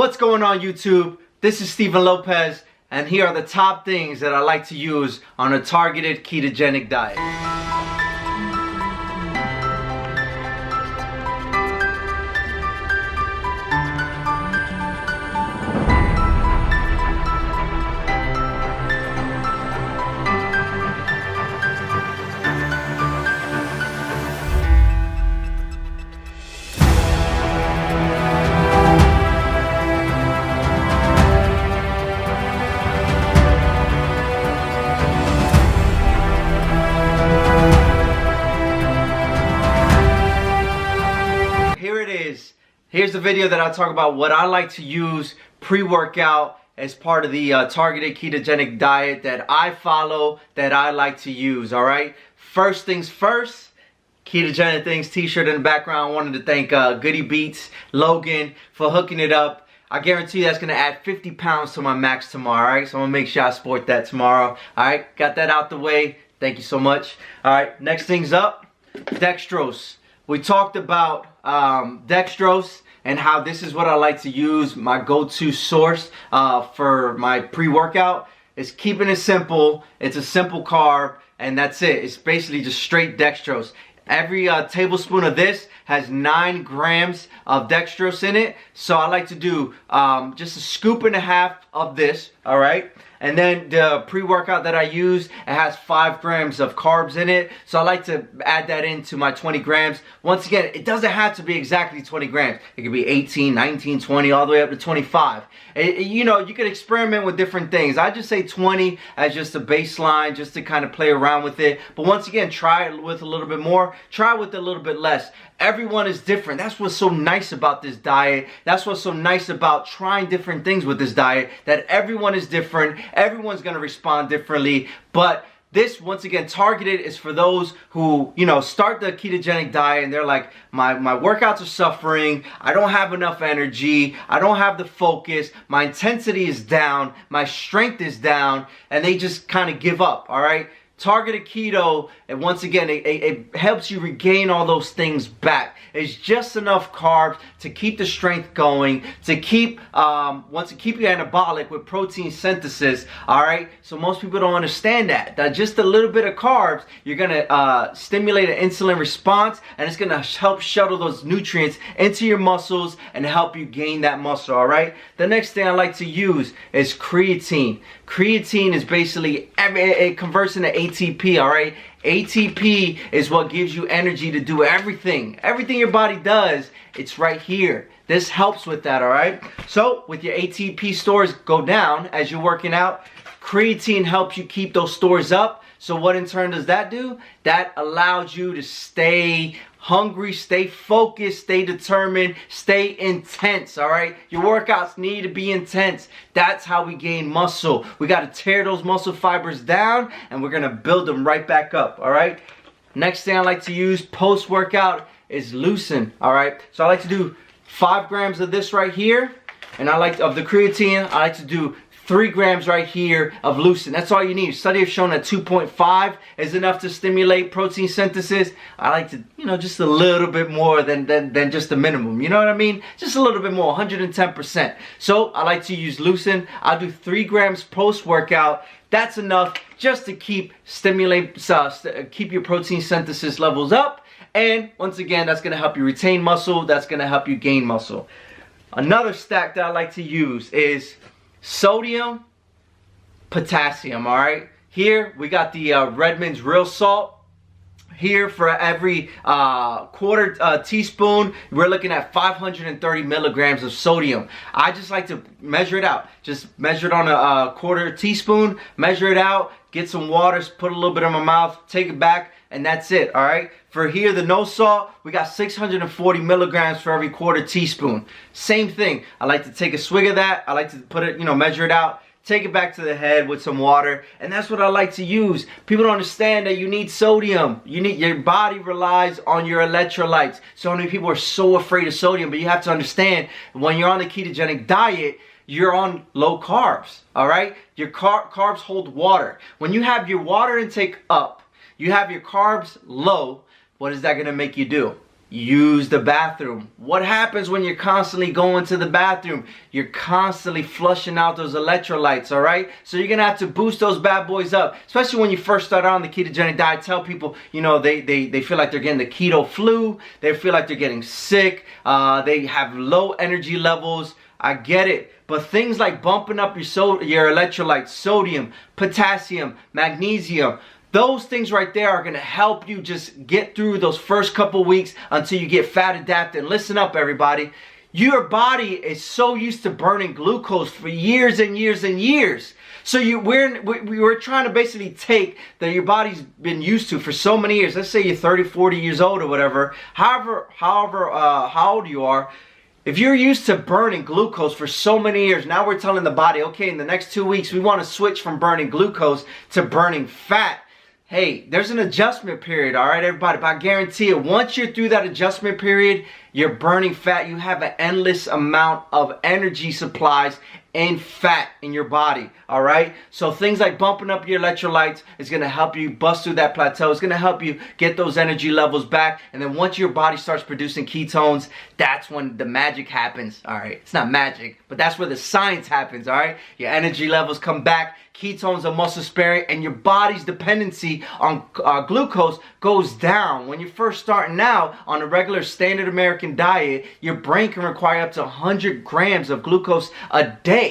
What's going on YouTube? This is Stephen Lopez, and here are the top things that I like to use on a targeted ketogenic diet. Here's the video that I talk about what I like to use pre-workout as part of the targeted ketogenic diet that I follow, that I like to use, alright? First things first, Ketogenic Things t-shirt in the background. I wanted to thank Goody Beats, Logan, for hooking it up. I guarantee you that's going to add 50 pounds to my max tomorrow, alright? So I'm going to make sure I sport that tomorrow, alright? Got that out the way. Thank you so much. Alright, next thing's up, Dextrose. We talked about Dextrose and how this is what I like to use, my go-to source for my pre-workout. It's keeping it simple. It's a simple carb, and that's it. It's basically just straight Dextrose. Every tablespoon of this has 9 grams of dextrose in it. So I like to do just a scoop and a half of this, all right? And then the pre-workout that I use, it has 5 grams of carbs in it. So I like to add that into my 20 grams. Once again, it doesn't have to be exactly 20 grams. It could be 18, 19, 20, all the way up to 25. You know, you could experiment with different things. I just say 20 as just a baseline, just to kind of play around with it. But once again, try it with a little bit more. Try with a little bit less. Everyone is different. That's what's so nice about this diet. That's what's so nice about trying different things with this diet, that everyone is different. Everyone's going to respond differently. But this, once again, targeted is for those who, you know, start the ketogenic diet and they're like, my workouts are suffering, I don't have enough energy, I don't have the focus, my intensity is down, my strength is down, and they just kind of give up, all right? Targeted keto, and once again, it helps you regain all those things back. It's just enough carbs to keep the strength going, to keep keep you anabolic with protein synthesis. All right, so most people don't understand that just a little bit of carbs, you're gonna stimulate an insulin response, and it's gonna help shuttle those nutrients into your muscles and help you gain that muscle. All right. The next thing I like to use is creatine. Creatine is basically it converts into ATP. All right. ATP is what gives you energy to do everything. Everything your body does, it's right here. This helps with that, all right? So, with your ATP stores go down as you're working out, creatine helps you keep those stores up. So what in turn does that do? That allows you to stay hungry, stay focused, stay determined, stay intense, all right? Your workouts need to be intense. That's how we gain muscle. We got to tear those muscle fibers down, and we're going to build them right back up, all right? Next thing I like to use post-workout is Leucine, all right? So I like to do 5 grams of this right here, and of the creatine, I like to do 3 grams right here of Leucine. That's all you need. Study has shown that 2.5 is enough to stimulate protein synthesis. I like to, you know, just a little bit more than just the minimum. You know what I mean? Just a little bit more, 110%. So I like to use Leucine. I'll do 3 grams post-workout. That's enough just to keep keep your protein synthesis levels up. And once again, that's going to help you retain muscle. That's going to help you gain muscle. Another stack that I like to use is sodium, potassium, all right? Here, we got the Redmond's Real Salt. Here, for every quarter teaspoon, we're looking at 530 milligrams of sodium. I just like to measure it out. Just measure it on a quarter teaspoon, measure it out, get some water, put a little bit in my mouth, take it back, and that's it, all right? For here, the no salt, we got 640 milligrams for every quarter teaspoon. Same thing. I like to take a swig of that. I like to put it, you know, measure it out, take it back to the head with some water, and that's what I like to use. People don't understand that you need sodium. Your body relies on your electrolytes. So many people are so afraid of sodium, but you have to understand, when you're on a ketogenic diet, you're on low carbs, all right? Your carbs hold water. When you have your water intake up, you have your carbs low, what is that going to make you do? use the bathroom. What happens when you're constantly going to the bathroom? You're constantly flushing out those electrolytes, all right? So you're gonna have to boost those bad boys up, especially when you first start on the ketogenic diet. Tell people, you know, they feel like they're getting the keto flu. They feel like they're getting sick. They have low energy levels. I get it. But things like bumping up your electrolytes, sodium, potassium, magnesium, those things right there are going to help you just get through those first couple weeks until you get fat adapted. And listen up, everybody. Your body is so used to burning glucose for years and years and years. So we're trying to basically take that your body's been used to for so many years. Let's say you're 30, 40 years old or whatever. How old you are. If you're used to burning glucose for so many years, now we're telling the body, okay, in the next 2 weeks, we want to switch from burning glucose to burning fat. Hey, there's an adjustment period, all right, everybody? But I guarantee you, once you're through that adjustment period, you're burning fat. You have an endless amount of energy supplies and fat in your body, all right? So things like bumping up your electrolytes is going to help you bust through that plateau. It's going to help you get those energy levels back. And then once your body starts producing ketones, that's when the magic happens, all right? It's not magic, but that's where the science happens, all right? Your energy levels come back, ketones are muscle sparing, and your body's dependency on glucose goes down. When you're first starting out on a regular standard American diet, your brain can require up to 100 grams of glucose a day.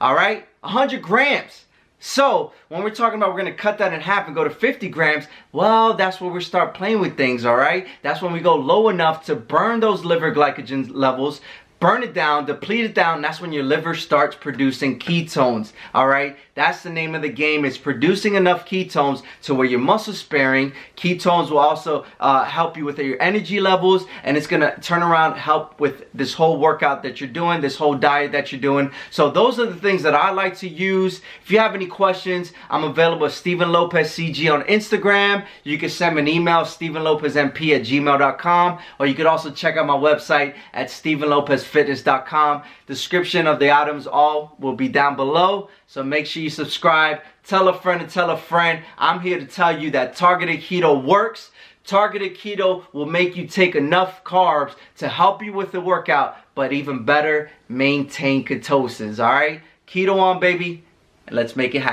All right, 100 grams. So when we're talking about we're going to cut that in half and go to 50 grams, well, that's where we start playing with things, all right? That's when we go low enough to burn those liver glycogen levels, burn it down, deplete it down, and that's when your liver starts producing ketones, all right? That's the name of the game. It's producing enough ketones to where you're muscle sparing. Ketones will also help you with your energy levels, and it's going to turn around, help with this whole workout that you're doing, this whole diet that you're doing. So those are the things that I like to use. If you have any questions, I'm available at Steven Lopez CG on Instagram. You can send me an email, stevenlopezmp@gmail.com, or you could also check out my website at stevenlopezfitness.com. Description of the items all will be down below. So make sure you subscribe, tell a friend and tell a friend. I'm here to tell you that targeted keto works. Targeted keto will make you take enough carbs to help you with the workout, but even better, maintain ketosis, all right? Keto on, baby, and let's make it happen.